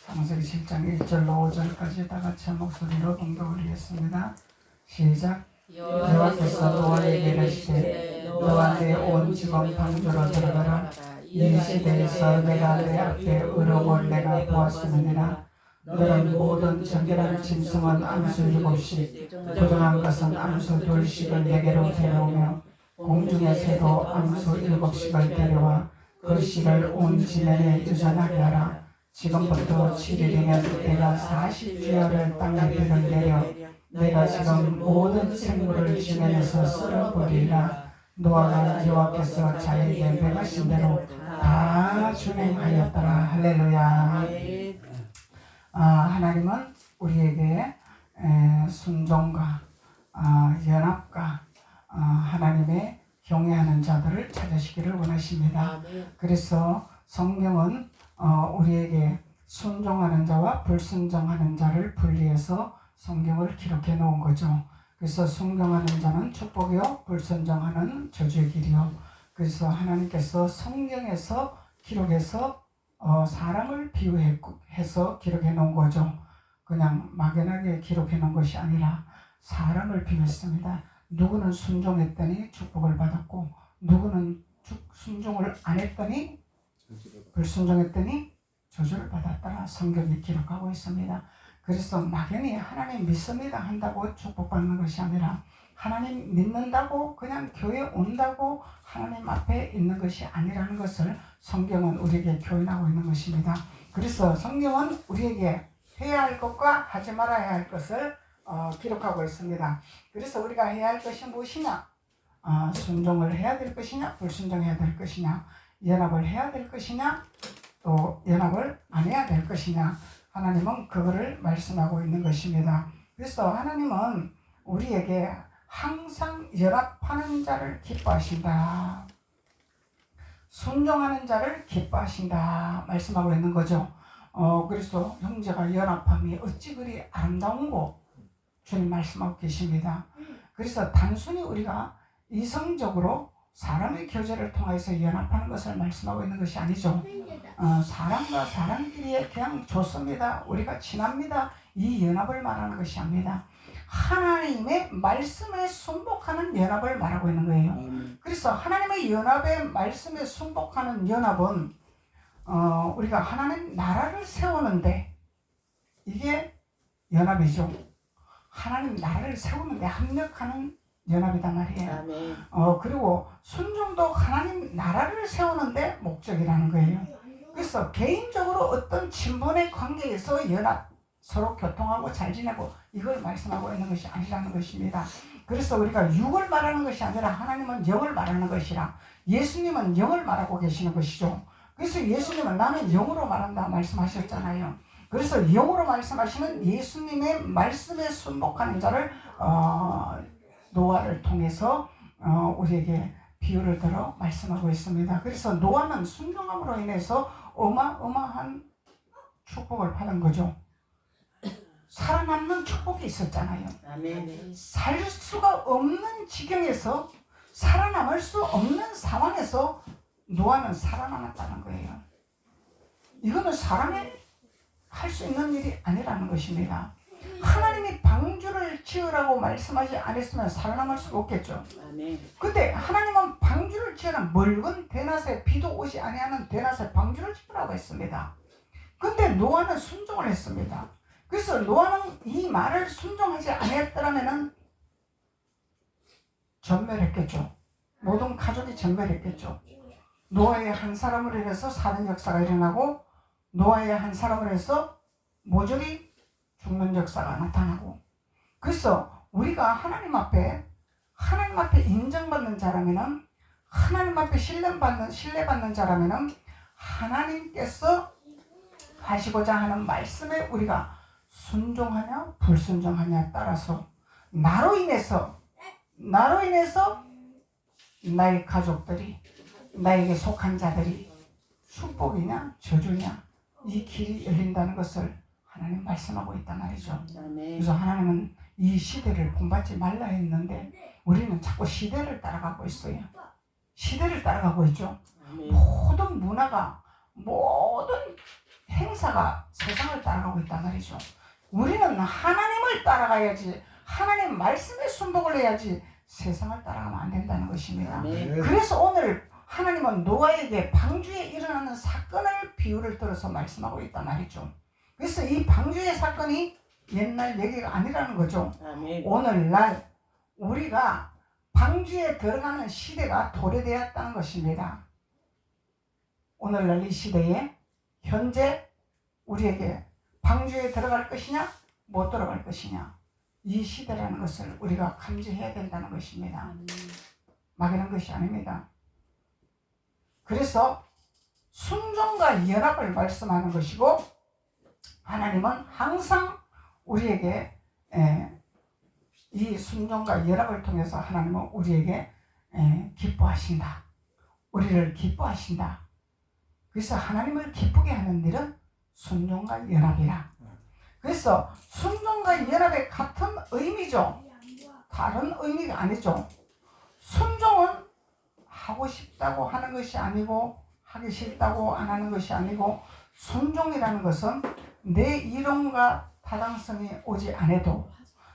창세기 7장 1절로 5절까지 다 같이 한 목소리로 봉독 올리겠습니다. 시작. 여호와께서 노아에게 이르시되 너와 내 온 집안 방주로 들어가라. 이 시대에서 내가 내 앞에 의로움을 내가 보았음이니라. 너는 모든 정결한 짐승은 암수 7씩 부정한 것은 암수 2씩을 내게로 데려오며 공중의 새도 암수 7씩을 데려와 그 씨를 온 지면에 유전하게 하라. 지금부터 7일이면 내가 40주야를 땅에 비를 내려 내가 지금 모든 생물을 지면에서 쓸어버리라. 노아가 여호와께서 자기에게 명하신 대로 다 준행하였더라. 할렐루야. 하나님은 우리에게 순종과 연합과 하나님의 경외하는 자들을 찾으시기를 원하십니다. 그래서 성경은 우리에게 순종하는 자와 불순종하는 자를 분리해서 성경을 기록해 놓은 거죠. 그래서 순종하는 자는 축복이요, 불순종하는 저주의 길이요. 그래서 하나님께서 성경에서 기록해서 사람을 비유해서 기록해 놓은 거죠. 그냥 막연하게 기록해 놓은 것이 아니라 사람을 비유했습니다. 누구는 순종했더니 축복을 받았고, 누구는 순종을 안 했더니 불순종했더니 저주를 받았더라. 성경이 기록하고 있습니다. 그래서 막연히 하나님 믿습니다 한다고 축복받는 것이 아니라 하나님 믿는다고 그냥 교회 온다고 하나님 앞에 있는 것이 아니라는 것을 성경은 우리에게 교훈하고 있는 것입니다. 그래서 성경은 우리에게 해야 할 것과 하지 말아야 할 것을 기록하고 있습니다. 그래서 우리가 해야 할 것이 무엇이냐? 순종을 해야 될 것이냐? 불순종해야 될 것이냐? 연합을 해야 될 것이냐? 또 연합을 안 해야 될 것이냐? 하나님은 그거를 말씀하고 있는 것입니다. 그래서 하나님은 우리에게 항상 연합하는 자를 기뻐하신다. 순종하는 자를 기뻐하신다. 말씀하고 있는 거죠. 그래서 형제가 연합함이 어찌 그리 아름다운고 주님 말씀하고 계십니다. 그래서 단순히 우리가 이성적으로 사람의 교제를 통해서 연합하는 것을 말씀하고 있는 것이 아니죠. 사람과 사람끼리 그냥 좋습니다. 우리가 친합니다. 이 연합을 말하는 것이 아닙니다. 하나님의 말씀에 순복하는 연합을 말하고 있는 거예요. 그래서 하나님의 연합에 말씀에 순복하는 연합은 우리가 하나님 나라를 세우는데 이게 연합이죠. 하나님 나라를 세우는데 합력하는 연합이단 말이에요. 그리고 순종도 하나님 나라를 세우는데 목적이라는 거예요. 그래서 개인적으로 어떤 친분의 관계에서 연합, 서로 교통하고 잘 지내고 이걸 말씀하고 있는 것이 아니라는 것입니다. 그래서 우리가 육을 말하는 것이 아니라 하나님은 영을 말하는 것이라 예수님은 영을 말하고 계시는 것이죠. 그래서 예수님은 나는 영으로 말한다 말씀하셨잖아요. 그래서 영으로 말씀하시는 예수님의 말씀에 순복하는 자를 노아를 통해서 우리에게 비유를 들어 말씀하고 있습니다. 그래서 노아는 순종함으로 인해서 어마어마한 축복을 받은 거죠. 살아남는 축복이 있었잖아요. 살 수가 없는 지경에서 살아남을 수 없는 상황에서 노아는 살아남았다는 거예요. 이거는 사람이 할 수 있는 일이 아니라는 것입니다. 하나님이 방주를 지으라고 말씀하지 않았으면 살아남을 수가 없겠죠. 근데 하나님은 방주를 지으라 멀건 대낮에 비도 오지 아니하는 대낮에 방주를 지으라고 했습니다. 근데 노아는 순종을 했습니다. 그래서 노아는 이 말을 순종하지 않았더라면 전멸했겠죠. 모든 가족이 전멸했겠죠. 노아의 한 사람으로 인해서 사는 역사가 일어나고 노아의 한 사람으로 해서 모조리 죽는 역사가 나타나고, 그래서 우리가 하나님 앞에 인정받는 자라면은, 하나님 앞에 신뢰받는 자라면은 하나님께서 하시고자 하는 말씀에 우리가 순종하냐 불순종하냐에 따라서 나로 인해서 나의 가족들이, 나에게 속한 자들이 축복이냐 저주냐 이 길이 열린다는 것을 하나님 말씀하고 있단 말이죠. 그래서 하나님은 이 시대를 본받지 말라 했는데 우리는 자꾸 시대를 따라가고 있어요. 시대를 따라가고 있죠. 모든 문화가, 모든 행사 천사가 세상을 따라가고 있단 말이죠. 우리는 하나님을 따라가야지, 하나님 말씀에 순복을 해야지 세상을 따라가면 안 된다는 것입니다. 그래서 오늘 하나님은 노아에게 방주에 일어나는 사건을 비유를 들어서 말씀하고 있단 말이죠. 그래서 이 방주의 사건이 옛날 얘기가 아니라는 거죠. 오늘날 우리가 방주에 들어가는 시대가 도래되었다는 것입니다. 오늘날 이 시대에 현재 우리에게 방주에 들어갈 것이냐 못 들어갈 것이냐, 이 시대라는 것을 우리가 감지해야 된다는 것입니다. 막연한 것이 아닙니다. 그래서 순종과 연합을 말씀하는 것이고, 하나님은 항상 우리에게 이 순종과 연합을 통해서 하나님은 우리에게 기뻐하신다. 우리를 기뻐하신다. 그래서 하나님을 기쁘게 하는 일은 순종과 연합이라. 그래서 순종과 연합의 같은 의미죠. 다른 의미가 아니죠. 순종은 하고 싶다고 하는 것이 아니고, 하기 싫다고 안 하는 것이 아니고, 순종이라는 것은 내 이론과 타당성이 오지 않아도,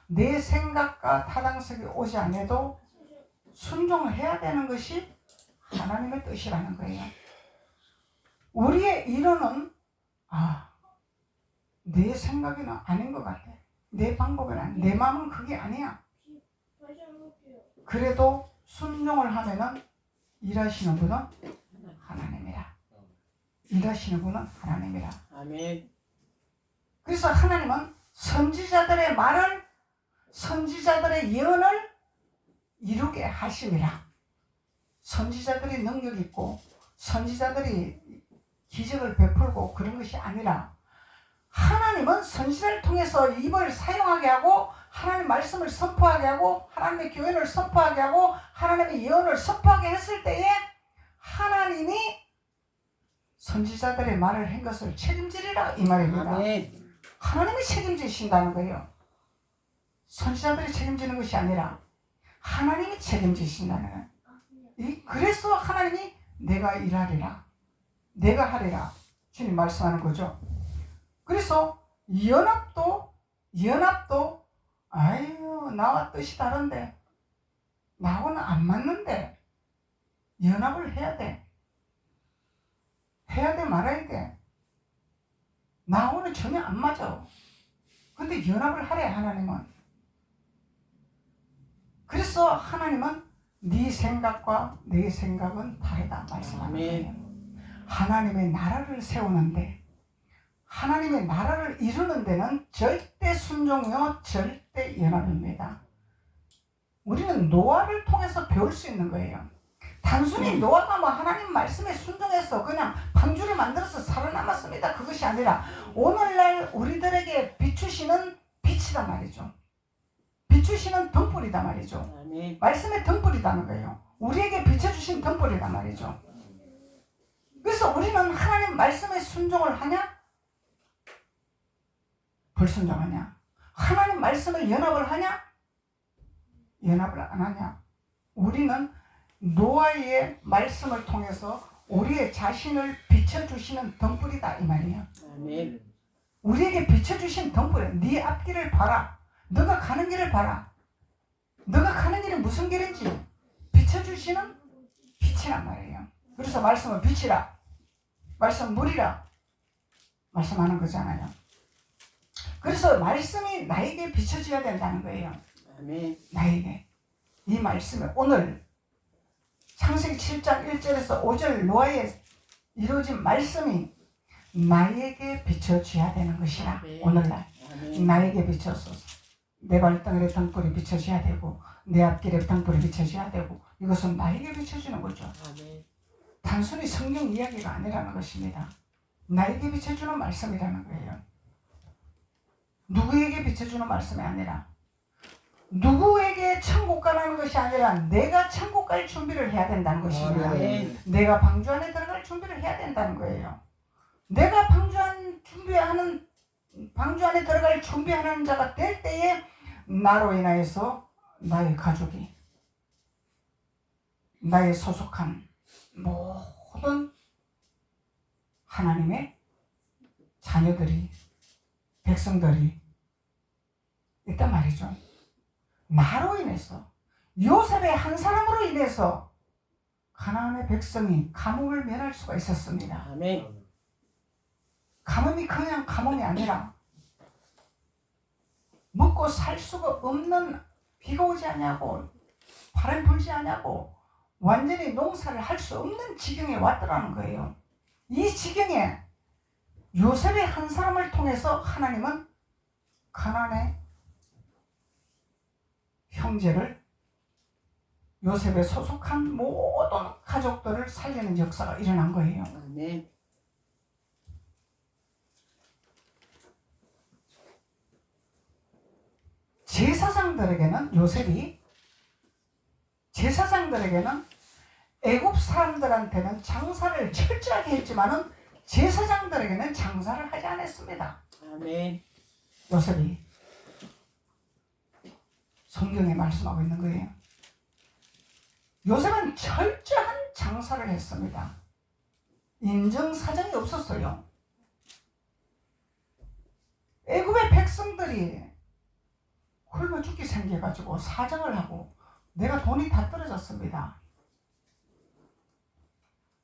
내 생각과 타당성이 오지 않아도 순종을 해야 되는 것이 하나님의 뜻이라는 거예요. 우리의 이론은 내 생각은 아닌 것 같아. 내 방법은 아니야. 내 마음은 그게 아니야. 그래도 순종을 하면은 일하시는 분은 하나님이라. 일하시는 분은 하나님이라. 아멘. 그래서 하나님은 선지자들의 말을, 선지자들의 예언을 이루게 하심이라. 선지자들이 능력 있고 선지자들이 기적을 베풀고 그런 것이 아니라, 하나님은 선지자를 통해서 입을 사용하게 하고 하나님의 말씀을 선포하게 하고 하나님의 교훈을 선포하게 하고 하나님의 예언을 선포하게 했을 때에 하나님이 선지자들의 말을 한 것을 책임지리라, 이 말입니다. 아멘. 하나님이 책임지신다는 거예요. 선지자들이 책임지는 것이 아니라 하나님이 책임지신다는 거예요. 그래서 하나님이 내가 일하리라, 내가 하리라 주님 말씀하는 거죠. 그래서 연합도 아유 나와 뜻이 다른데, 나하고는 안 맞는데 연합을 해야 돼. 해야 돼 말아야 돼. 나하고는 전혀 안 맞아. 근데 연합을 하래 하나님은. 그래서 하나님은 네 생각과 내 생각은 다르다 말씀하는 거예요. 하나님의 나라를 세우는데, 하나님의 나라를 이루는 데는 절대 순종이요 절대 연합입니다. 우리는 노아를 통해서 배울 수 있는 거예요. 단순히 노아가 하나님 말씀에 순종해서 그냥 방주를 만들어서 살아남았습니다, 그것이 아니라 오늘날 우리들에게 비추시는 빛이란 말이죠. 비추시는 등불이다 말이죠. 아멘. 말씀의 등불이라는 거예요. 우리에게 비춰주신 등불이란 말이죠. 그래서 우리는 하나님 말씀에 순종을 하냐? 불순종하냐? 하나님 말씀에 연합을 하냐? 연합을 안 하냐? 우리는 노아의 말씀을 통해서 우리의 자신을 비춰주시는 등불이다 이 말이에요. 아멘. 우리에게 비춰주신 등불이야. 네 앞길을 봐라. 너가 가는 길을 봐라. 너가 가는 길이 무슨 길인지 비춰주시는 빛이란 말이에요. 그래서 말씀은 빛이라, 말씀 물이라 말씀하는 거잖아요. 그래서 말씀이 나에게 비춰져야 된다는 거예요. 아멘. 나에게 이 말씀을, 오늘 창세기 7장 1절에서 5절 노아에 이루어진 말씀이 나에게 비춰져야 되는 것이라. 아멘. 오늘날 아멘. 나에게 비춰서서 내 발등에 등불이 비춰져야 되고 내 앞길에 등불이 비춰져야 되고, 이것은 나에게 비춰주는 거죠. 아멘. 단순히 성경 이야기가 아니라는 것입니다. 나에게 비춰주는 말씀이라는 거예요. 누구에게 비춰주는 말씀이 아니라, 누구에게 천국 가라는 것이 아니라 내가 천국 갈 준비를 해야 된다는 것입니다. 아멘. 내가 방주 안에 들어갈 준비를 해야 된다는 거예요. 내가 방주 안에 들어갈 준비하는 자가 될 때에 나로 인하여서 나의 가족이, 나의 소속한 모든 하나님의 자녀들이, 백성들이 있단 말이죠. 나로 인해서, 요셉의 한 사람으로 인해서 가나안의 백성이 가뭄을 면할 수가 있었습니다. 아멘. 가뭄이 그냥 가뭄이 아니라 먹고 살 수가 없는, 비가 오지 않냐고, 바람 불지 않냐고 완전히 농사를 할 수 없는 지경에 왔더라는 거예요. 이 지경에 요셉의 한 사람을 통해서 하나님은 가나안의 형제를, 요셉에 소속한 모든 가족들을 살리는 역사가 일어난 거예요. 아멘. 제사장들에게는, 요셉이 제사장들에게는 애굽 사람들한테는 장사를 철저하게 했지만은 제사장들에게는 장사를 하지 않았습니다. 아멘. 요셉이 성경에 말씀하고 있는 거예요. 요셉은 철저한 장사를 했습니다. 인정사정이 없었어요. 애굽의 백성들이 굶어 죽기 생겨가지고 사정을 하고, 내가 돈이 다 떨어졌습니다.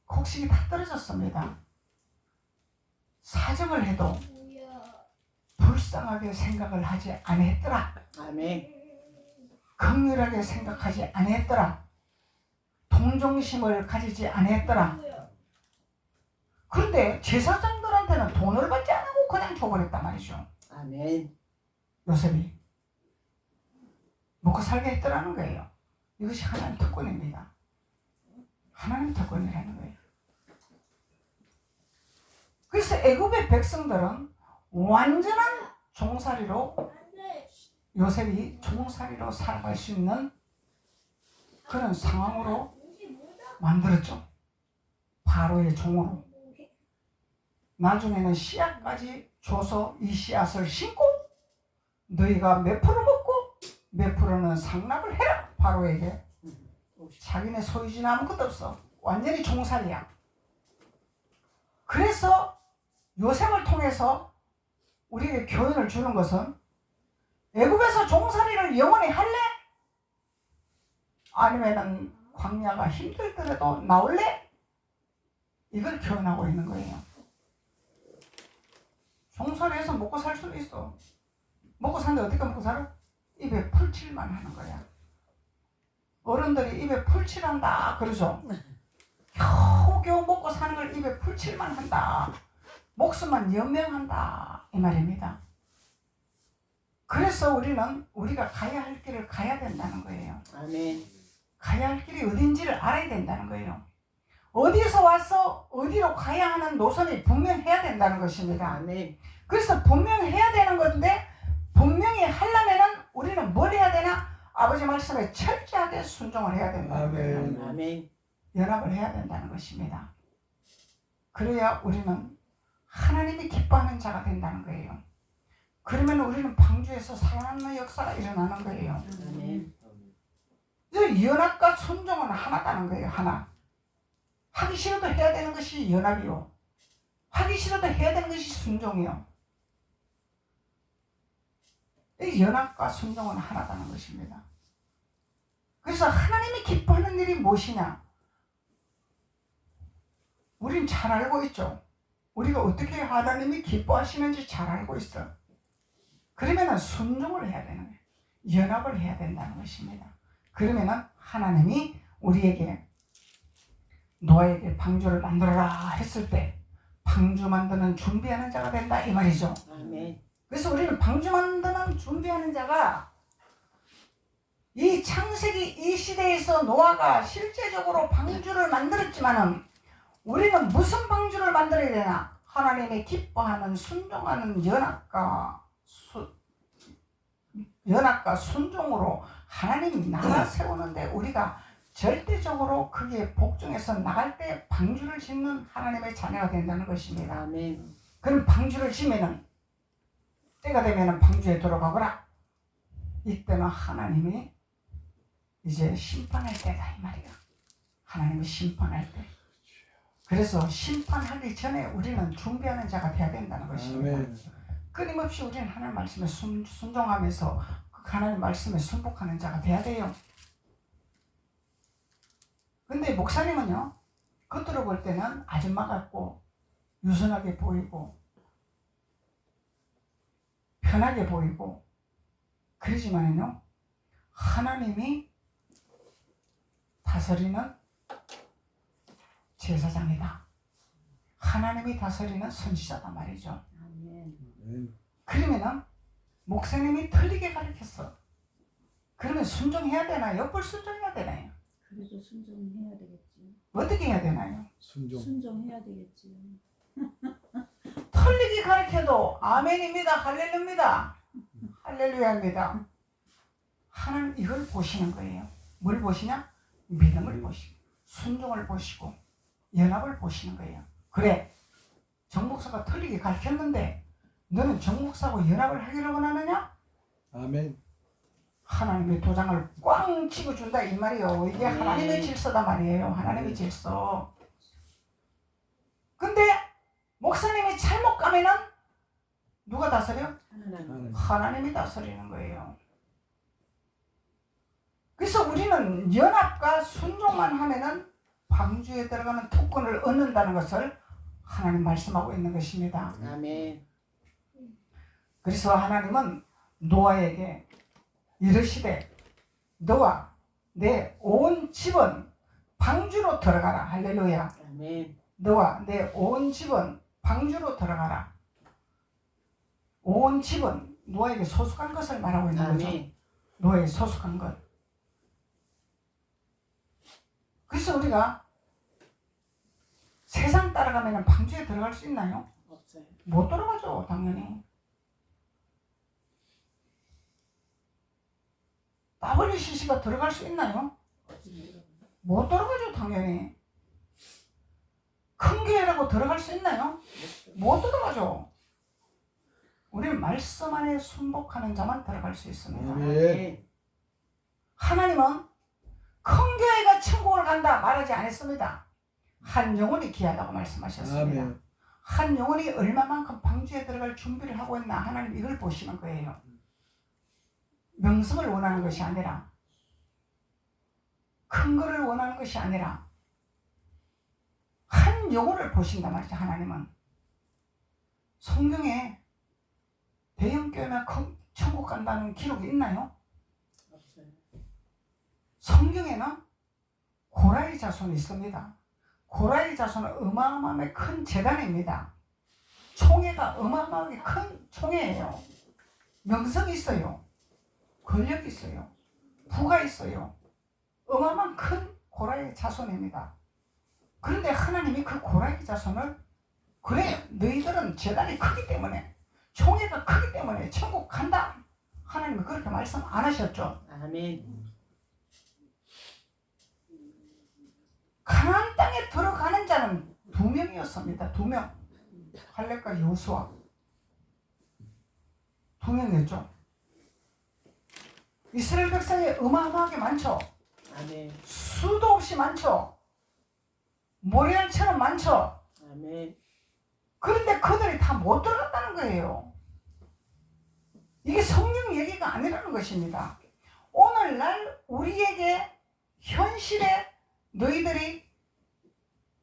곡식이 다 떨어졌습니다. 사정을 해도 불쌍하게 생각을 하지 아니했더라. 아멘. 긍휼하게 생각하지 아니했더라. 동정심을 가지지 아니했더라. 그런데 제사장들한테는 돈을 받지 않고 그냥 줘버렸단 말이죠. 아멘. 요셉이 먹고 살게 했더라는 거예요. 이것이 하나님 특권입니다. 하나님 특권이라는 거예요. 그래서 애굽의 백성들은 완전한 종살이로, 요셉이 종살이로 살아갈 수 있는 그런 상황으로 만들었죠. 바로의 종으로. 나중에는 씨앗까지 줘서 이 씨앗을 심고 너희가 몇 프로 먹고 몇 프로는 상납을 해라. 바로에게. 자기네 소유지는 아무것도 없어. 완전히 종살이야. 그래서 요셉을 통해서 우리에게 교훈을 주는 것은, 애굽에서 종살이를 영원히 할래? 아니면은 광야가 힘들더라도 나올래? 이걸 교훈하고 있는 거예요. 종살이에서 먹고 살 수도 있어. 먹고 사는데 어떻게 먹고 살아? 입에 풀칠만 하는 거야. 어른들이 입에 풀칠한다 그러죠. 겨우겨우 먹고 사는 걸 입에 풀칠만 한다. 목숨만 연명한다. 이 말입니다. 그래서 우리는 우리가 가야 할 길을 가야 된다는 거예요. 아멘. 가야 할 길이 어딘지를 알아야 된다는 거예요. 어디서 와서 어디로 가야 하는 노선이 분명해야 된다는 것입니다. 아멘. 그래서 분명해야 되는 건데, 분명히 하려면은 우리는 뭘 해야 되나? 아버지 말씀에 철저하게 순종을 해야 된다는 거예요. 아멘. 연합을 해야 된다는 것입니다. 그래야 우리는 하나님이 기뻐하는 자가 된다는 거예요. 그러면 우리는 방주에서 살아남는 역사가 일어나는 거예요. 아멘. 연합과 순종은 하나다는 거예요. 하나. 하기 싫어도 해야 되는 것이 연합이요, 하기 싫어도 해야 되는 것이 순종이요. 이 연합과 순종은 하나다는 것입니다. 그래서 하나님이 기뻐하는 일이 무엇이냐? 우린 잘 알고 있죠. 우리가 어떻게 하나님이 기뻐하시는지 잘 알고 있어. 그러면 순종을 해야 되는 거예요. 연합을 해야 된다는 것입니다. 그러면 하나님이 우리에게 노아에게 방주를 만들어라 했을 때 방주 만드는 준비하는 자가 된다 이 말이죠. 아멘. 그래서 우리는 방주 만드는 준비하는 자가, 이 창세기 이 시대에서 노아가 실제적으로 방주를 만들었지만은 우리는 무슨 방주를 만들어야 되나? 하나님의 기뻐하는 순종하는 연합과 순종으로 하나님 나라 세우는데 우리가 절대적으로 그게 복종해서 나갈 때 방주를 짓는 하나님의 자녀가 된다는 것입니다. 아멘. 그럼 방주를 지면은 때가 되면은 방주에 들어가거라. 이때는 하나님이 이제 심판할 때다 이 말이야. 하나님이 심판할 때. 그래서 심판하기 전에 우리는 준비하는 자가 돼야 된다는 것입니다. 아멘. 끊임없이 우리는 하나님 말씀에 순종하면서 그 하나님 말씀에 순복하는 자가 돼야 돼요. 근데 목사님은요, 겉으로 볼 때는 아줌마 같고 유순하게 보이고 편하게 보이고 그러지만요, 하나님이 다스리는 제사장이다. 하나님이 다스리는 선지자다 말이죠. 아멘. 그러면은 목사님이 틀리게 가르쳤어. 그러면 순종해야 되나요? 불순종해야 되나요? 그래도 순종해야 되겠지. 어떻게 해야 되나요? 순종. 순종해야 되겠지. 틀리게 가르쳐도 아멘입니다. 할렐루야입니다. 할렐루야입니다. 하나님 이걸 보시는 거예요. 뭘 보시냐? 믿음을 보시고 순종을 보시고 연합을 보시는 거예요. 그래, 정 목사가 틀리게 가르쳤는데 너는 정 목사하고 연합을 하기를 원하느냐? 아멘. 하나님의 도장을 꽝 찍어준다 이 말이에요. 이게 아멘. 하나님의 질서다 말이에요. 하나님의 질서. 근데 목사님이 잘못 가면은 누가 다스려? 하나님. 하나님이 다스리는 거예요. 그래서 우리는 연합과 순종만 하면은 방주에 들어가는 특권을 얻는다는 것을 하나님 말씀하고 있는 것입니다. 아멘. 그래서 하나님은 노아에게 이르시되 너와 내 온 집은 방주로 들어가라. 할렐루야. 아멘. 너와 내 온 집은 방주로 들어가라. 온 집은 노아에게 소속한 것을 말하고 있는 거죠. 아멘. 노아에게 소속한 것. 그래서 우리가 세상 따라가면 방주에 들어갈 수 있나요? 없어요. 못 들어가죠, 당연히. WCC가 들어갈 수 있나요? 못 들어가죠, 당연히. 큰 교회라고 들어갈 수 있나요? 못 들어가죠. 우리는 말씀 안에 순복하는 자만 들어갈 수 있습니다. 아멘. 하나님은 큰 교회가 천국을 간다 말하지 않았습니다. 한 영혼이 귀하다고 말씀하셨습니다. 아멘. 한 영혼이 얼마만큼 방주에 들어갈 준비를 하고 있나 하나님 이걸 보시는 거예요. 명성을 원하는 것이 아니라 큰 거를 원하는 것이 아니라 한 영혼을 보신단 말이죠. 하나님은 성경에 대형교회만 천국 간다는 기록이 있나요? 없어요. 성경에는 고라이 자손이 있습니다. 고라이 자손은 어마어마하게 큰 재단입니다. 총회가 어마어마하게 큰 총회예요. 명성이 있어요. 권력이 있어요. 부가 있어요. 어마어마한 큰 고라이 자손입니다. 그런데 하나님이 그 고라이 자손을 그래 너희들은 재단이 크기 때문에 총회가 크기 때문에 천국 간다. 하나님이 그렇게 말씀 안 하셨죠. 아멘. 가나안 땅에 들어가는 자는 2명이었습니다. 2명. 갈렙과 여호수아 2명이었죠. 이스라엘 백성이 어마어마하게 많죠. 아멘. 수도 없이 많죠. 모래알처럼 많죠. 아멘. 그런데 그들이 다 못 들어갔다는 거예요. 이게 성경 얘기가 아니라는 것입니다. 오늘날 우리에게 현실에 너희들이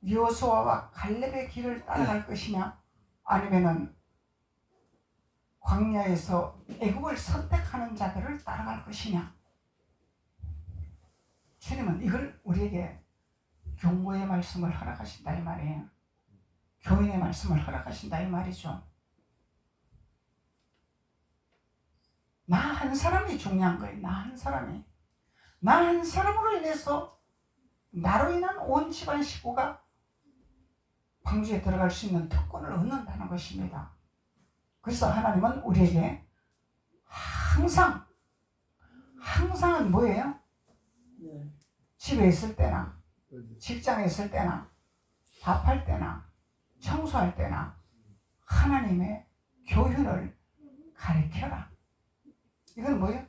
여호수아와 갈렙의 길을 따라갈 것이냐 아니면은 광야에서 애국을 선택하는 자들을 따라갈 것이냐. 주님은 이걸 우리에게 경고의 말씀을 허락하신다 이 말이에요. 교인의 말씀을 허락하신다 이 말이죠. 나 한 사람이 중요한 거예요. 나 한 사람이. 나 한 사람으로 인해서 나로 인한 온 집안 식구가 방주에 들어갈 수 있는 특권을 얻는다는 것입니다. 그래서 하나님은 우리에게 항상은 뭐예요? 네. 집에 있을 때나 직장에 있을 때나 밥할 때나 청소할 때나 하나님의 교훈을 가르쳐라. 이건 뭐예요?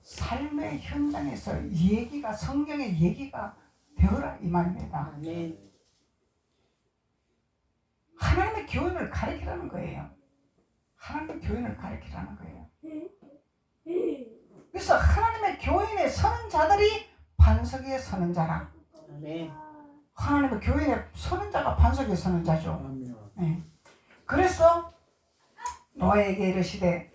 삶의 현장에서 얘기가 성경의 얘기가 되어라 이 말입니다. 아멘. 하나님의 교훈을 가르치라는 거예요. 하나님의 교훈을 가르치라는 거예요. 그래서 하나님의 교훈에 서는 자들이 반석 위에 서는 자라. 아멘. 하나님의 교훈에 서는 자가 반석 위에 서는 자죠. 아멘. 네. 그래서 노아에게 이르시되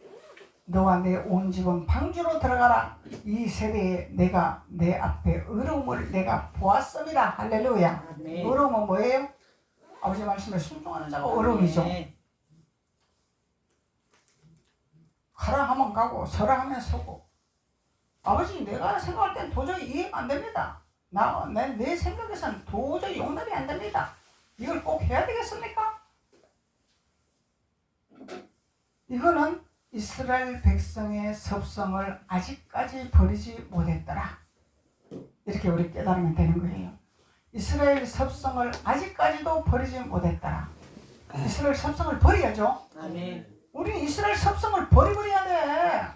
너와 내 온 집은 방주로 들어가라. 이 세대에 내가 내 앞에 의로움을 내가 보았음이라. 할렐루야. 아멘. 의로움은 뭐예요? 아버지 말씀에 순종하는 자가 의로움이죠. 아멘. 가라 하면 가고 서라 하면 서고. 아버지 내가 생각할 땐 도저히 이해가 안 됩니다. 내 생각에서는 도저히 용납이 안 됩니다. 이걸 꼭 해야 되겠습니까? 이거는 이스라엘 백성의 섭성을 아직까지 버리지 못했더라. 이렇게 우리 깨달으면 되는 거예요. 이스라엘 섭성을 아직까지도 버리지 못했더라. 이스라엘 섭성을 버려야죠. 아멘. 우리는 이스라엘 섭성을 버려야 돼.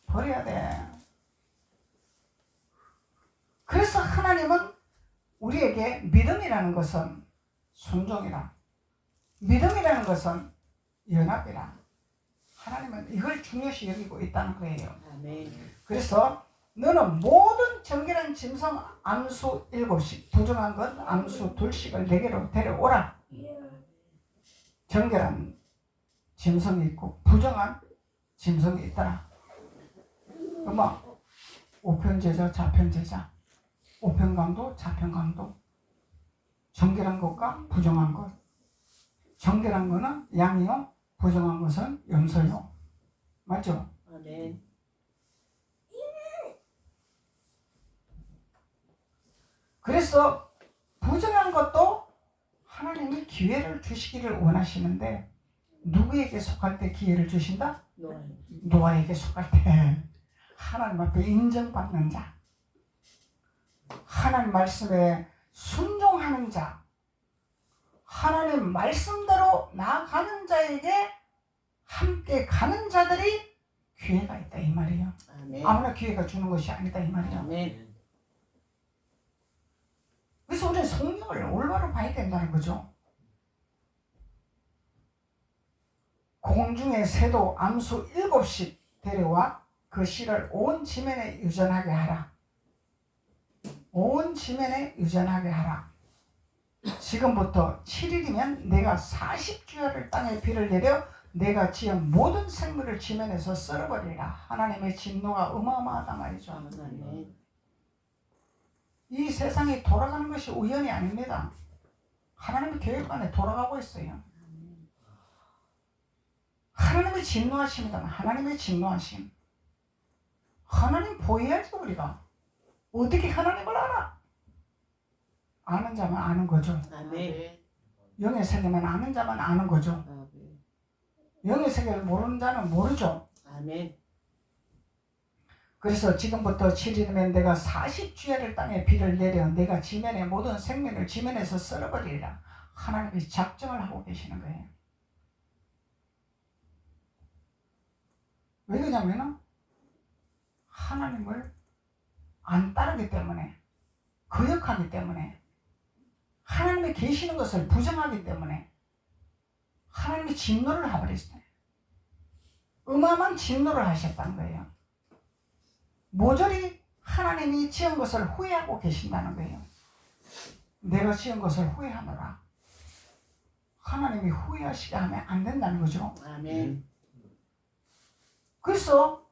버려야 돼. 그래서 하나님은 우리에게 믿음이라는 것은 순종이라, 믿음이라는 것은 연합이라, 하나님은 이걸 중요시 여기고 있다는 거예요. 아멘. 그래서 너는 모든 정결한 짐승 암수 7씩, 부정한 것 암수 2씩을 내게로 데려오라. 정결한 짐승이 있고 부정한 짐승이 있더라. 그러면 우편제자, 좌편제자, 우편강도, 좌편강도, 정결한 것과 부정한 것. 정결한 것은 양이요, 부정한 것은 염소요. 맞죠? 아멘. 그래서 부정한 것도 하나님이 기회를 주시기를 원하시는데 누구에게 속할 때 기회를 주신다? 노아에게 속할 때 하나님 앞에 인정받는 자, 하나님 말씀에 순종하는 자, 하나님 말씀대로 나아가는 자에게 함께 가는 자들이 기회가 있다 이 말이에요. 아멘. 아무나 기회가 주는 것이 아니다 이 말이에요. 아멘. 그래서 우리는 성경을 올바로 봐야 된다는 거죠. 공중의 새도 암수 7씩 데려와 그 씨를 온 지면에 유전하게 하라. 온 지면에 유전하게 하라. 지금부터 7일이면 내가 40주야를 땅에 비를 내려 내가 지은 모든 생물을 지면에서 썰어버리라. 하나님의 진노가 어마어마하다 말이죠. 아멘. 이 세상이 돌아가는 것이 우연이 아닙니다. 하나님의 계획 안에 돌아가고 있어요. 하나님의 진노하심이다. 하나님의 진노하심. 하나님 보여야죠 우리가. 어떻게 하나님을 알아? 아는 자만 아는 거죠. 아멘. 영의 세계만 아는 자만 아는 거죠. 아멘. 영의 세계를 모르는 자는 모르죠. 아멘. 그래서 지금부터 7일이면 내가 40주야를 땅에 비를 내려 내가 지면의 모든 생명을 지면에서 썰어버리리라. 하나님이 작정을 하고 계시는 거예요. 왜 그러냐면 하나님을 안 따르기 때문에, 거역하기 때문에, 하나님이 계시는 것을 부정하기 때문에 하나님이 진노를 해버렸어요. 어마어마한 진노를 하셨다는 거예요. 모조리 하나님이 지은 것을 후회하고 계신다는 거예요. 내가 지은 것을 후회하노라. 하나님이 후회하시게 하면 안 된다는 거죠. 아멘. 그래서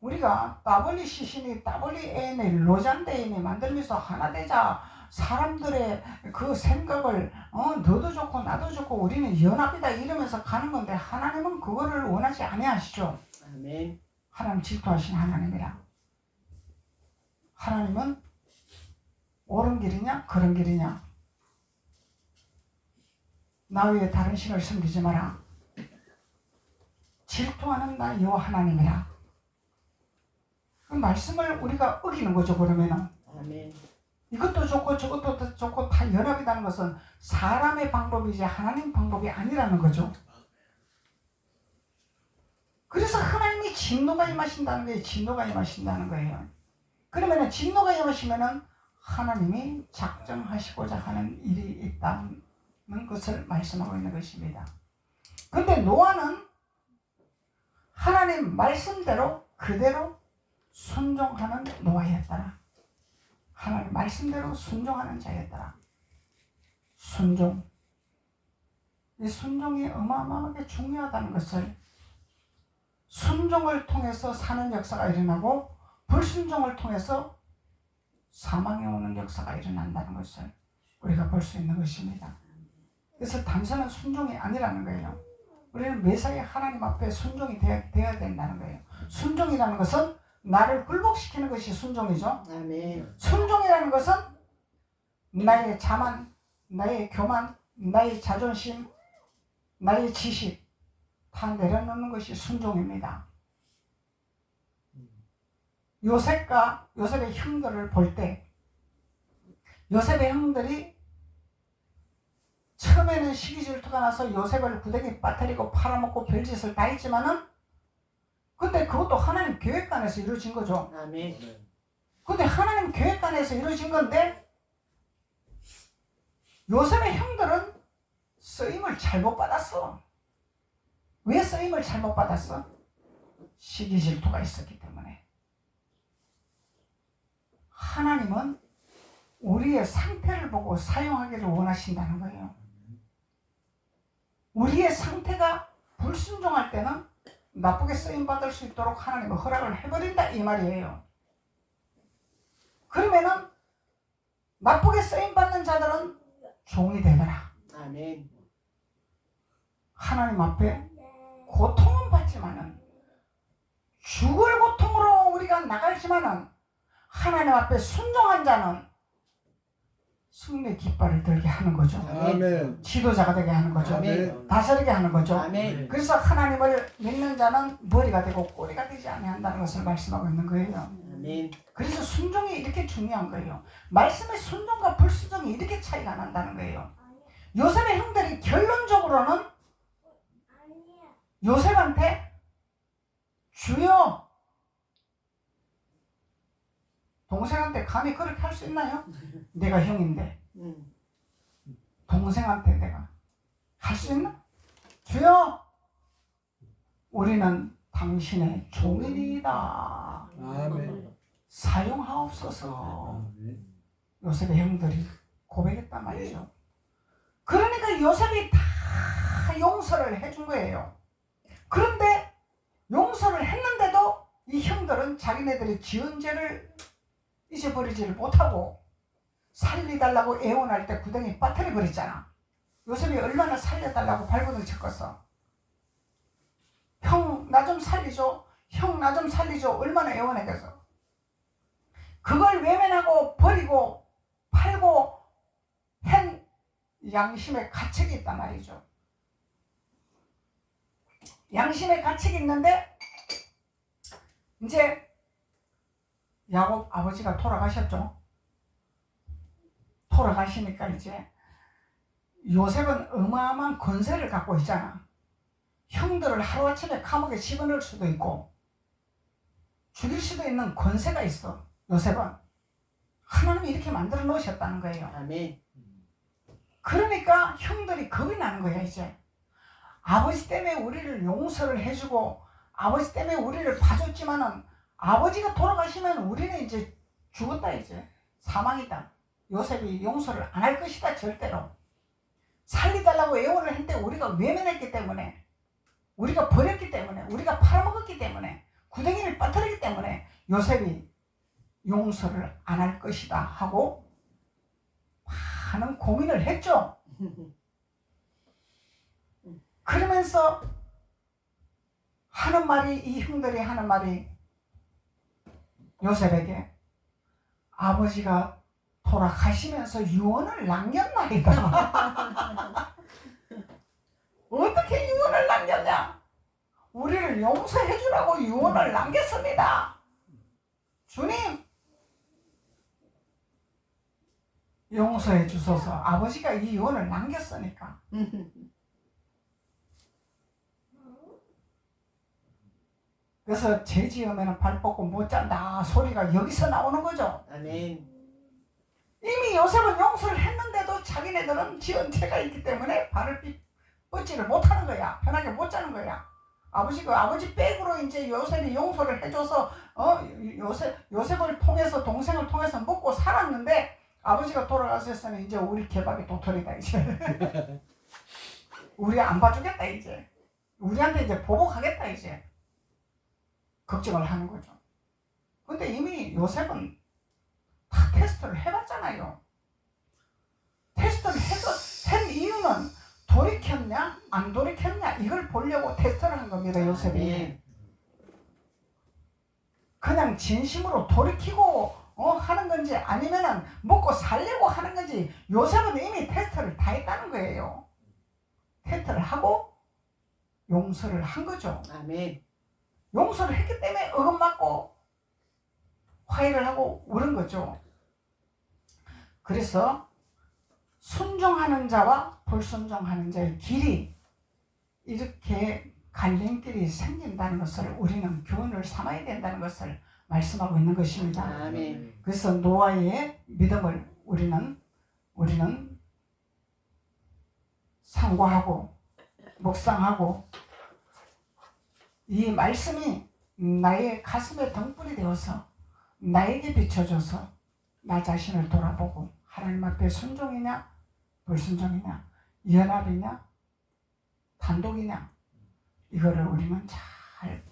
우리가 WCC니 WN이 로잔데인이 만들면서 하나 되자 사람들의 그 생각을 너도 좋고 나도 좋고 우리는 연합이다 이러면서 가는 건데 하나님은 그거를 원하지 아니하시죠. 아멘. 하나님 질투하신 하나님이라. 하나님은 옳은 길이냐 그런 길이냐, 나 외에 다른 신을 섬기지 마라. 질투하는 나 여호와 하나님이라. 그 말씀을 우리가 어기는 거죠. 그러면은 아멘. 이것도 좋고 저것도 좋고 다 연합이라는 것은 사람의 방법이지 하나님 방법이 아니라는 거죠. 그래서 하나님이 진노가 임하신다는 거예요. 진노가 임하신다는 거예요. 그러면은 진노가 임하시면은 하나님이 작정하시고자 하는 일이 있다. 것을 말씀하고 있는 것입니다. 근데 노아는 하나님 말씀대로 그대로 순종하는 노아였더라. 하나님 말씀대로 순종하는 자였더라. 순종. 이 순종이 어마어마하게 중요하다는 것을, 순종을 통해서 사는 역사가 일어나고 불순종을 통해서 사망에 오는 역사가 일어난다는 것을 우리가 볼 수 있는 것입니다. 그래서 단순한 순종이 아니라는 거예요. 우리는 매사에 하나님 앞에 순종이 되어야 된다는 거예요. 순종이라는 것은 나를 굴복시키는 것이 순종이죠. 아멘. 순종이라는 것은 나의 자만, 나의 교만, 나의 자존심, 나의 지식 다 내려놓는 것이 순종입니다. 요셉의 형들을 볼 때, 요셉의 형들이 처음에는 시기 질투가 나서 요셉을 구덩이 빠뜨리고 팔아먹고 별짓을 다 했지만은, 근데 그것도 하나님 계획관에서 이루어진 거죠. 아멘. 근데 하나님 계획관에서 이루어진 건데, 요셉의 형들은 쓰임을 잘못 받았어. 왜 쓰임을 잘못 받았어? 시기 질투가 있었기 때문에. 하나님은 우리의 상태를 보고 사용하기를 원하신다는 거예요. 우리의 상태가 불순종할 때는 나쁘게 쓰임받을 수 있도록 하나님은 허락을 해버린다 이 말이에요. 그러면은 나쁘게 쓰임받는 자들은 종이 되더라. 아멘. 하나님 앞에 고통은 받지만은, 죽을 고통으로 우리가 나가지만은, 하나님 앞에 순종한 자는 승리의 깃발을 들게 하는 거죠. 아멘. 지도자가 되게 하는 거죠. 아멘. 다스리게 하는 거죠. 아멘. 그래서 하나님을 믿는 자는 머리가 되고 꼬리가 되지 아니한다는 것을 말씀하고 있는 거예요. 아멘. 그래서 순종이 이렇게 중요한 거예요. 말씀의 순종과 불순종이 이렇게 차이가 난다는 거예요. 요셉의 형들이 결론적으로는 요셉한테 주여, 동생한테 감히 그렇게 할 수 있나요? 내가 형인데 동생한테 내가 할 수 있나? 주여, 우리는 당신의 종이니이다. 아멘. 사용하옵소서. 아멘. 요셉의 형들이 고백했단 말이죠. 그러니까 요셉이 다 용서를 해준 거예요. 그런데 용서를 했는데도 이 형들은 자기네들이 지은 죄를 잊어버리지를 못하고 살리달라고 애원할 때 구덩이 빠뜨려 버렸잖아. 요셉이 얼마나 살려달라고 발버둥 쳤겠어. 형 나 좀 살리죠. 형 나 좀 살리죠. 얼마나 애원했겠어. 그걸 외면하고 버리고 팔고 한 양심의 가책이 있단 말이죠. 양심의 가책이 있는데, 이제 야곱 아버지가 돌아가셨죠. 돌아가시니까 이제 요셉은 어마어마한 권세를 갖고 있잖아. 형들을 하루아침에 감옥에 집어넣을 수도 있고 죽일 수도 있는 권세가 있어. 요셉은 하나님이 이렇게 만들어 놓으셨다는 거예요. 아멘. 그러니까 형들이 겁이 나는 거야. 이제 아버지 때문에 우리를 용서를 해주고 아버지 때문에 우리를 봐줬지만은 아버지가 돌아가시면 우리는 이제 죽었다. 이제 사망이다. 요셉이 용서를 안 할 것이다. 절대로. 살리달라고 애원을 했는데 우리가 외면했기 때문에, 우리가 버렸기 때문에, 우리가 팔아먹었기 때문에, 구덩이를 빠뜨리기 때문에 요셉이 용서를 안 할 것이다 하고 많은 고민을 했죠. 그러면서 하는 말이, 이 형들이 하는 말이 요셉에게, 아버지가 돌아가시면서 유언을 남겼나이다. 어떻게 유언을 남겼냐? 우리를 용서해 주라고 유언을 남겼습니다. 주님, 용서해 주소서. 아버지가 이 유언을 남겼으니까. 그래서 죄 지으면 발 뻗고 못 잔다 소리가 여기서 나오는 거죠. 아멘. 이미 요셉은 용서를 했는데도 자기네들은 지은 죄가 있기 때문에 발을 뻗지를 못하는 거야. 편하게 못 자는 거야. 아버지 백으로 이제 요셉이 용서를 해줘서 요셉을 통해서 동생을 통해서 먹고 살았는데 아버지가 돌아가셨으면 이제 우리 개박이 도토리다 이제. 우리 안 봐주겠다 이제. 우리한테 이제 보복하겠다 이제. 걱정을 하는 거죠. 근데 이미 요셉은 다 테스트를 해봤잖아요. 테스트를 한 이유는 돌이켰냐 안 돌이켰냐 이걸 보려고 테스트를 한 겁니다. 요셉이. 아멘. 그냥 진심으로 돌이키고 하는 건지 아니면은 먹고 살려고 하는 건지 요셉은 이미 테스트를 다 했다는 거예요. 테스트를 하고 용서를 한 거죠. 아멘. 용서를 했기 때문에 어긋맞고 화해를 하고 그런 거죠. 그래서 순종하는 자와 불순종하는 자의 길이 이렇게 갈림길이 생긴다는 것을 우리는 교훈을 삼아야 된다는 것을 말씀하고 있는 것입니다. 아멘. 그래서 노아의 믿음을 우리는 상고하고 묵상하고 이 말씀이 나의 가슴에 등불이 되어서 나에게 비춰줘서 나 자신을 돌아보고 하나님 앞에 순종이냐 불순종이냐 연합이냐 단독이냐 이거를 우리는 잘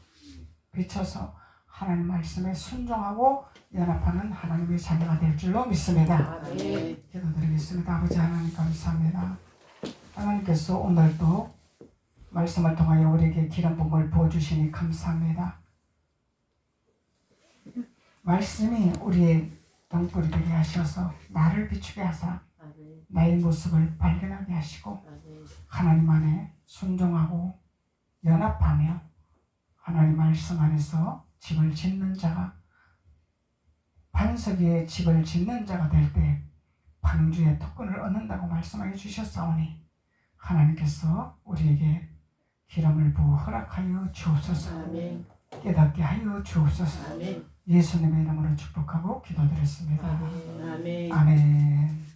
비춰서 하나님 말씀에 순종하고 연합하는 하나님의 자녀가 될 줄로 믿습니다. 아멘. 기도드리겠습니다. 아버지 하나님 감사합니다. 하나님께서 오늘도 말씀을 통하여 우리에게 기름 부음을 부어주시니 감사합니다. 말씀이 우리의 등불이 되게 하셔서 나를 비추게 하사 아멘. 나의 모습을 발견하게 하시고 아멘. 하나님 안에 순종하고 연합하며 하나님 말씀 안에서 집을 짓는 자가 반석 위에 집을 짓는 자가 될 때 방주의 특권을 얻는다고 말씀하여 주셨사오니 하나님께서 우리에게 기름을 부어 허락하여 주옵소서. 아멘. 깨닫게 하여 주옵소서. 아멘. 예수님의 이름으로 축복하고 기도드렸습니다. 아멘. 아멘.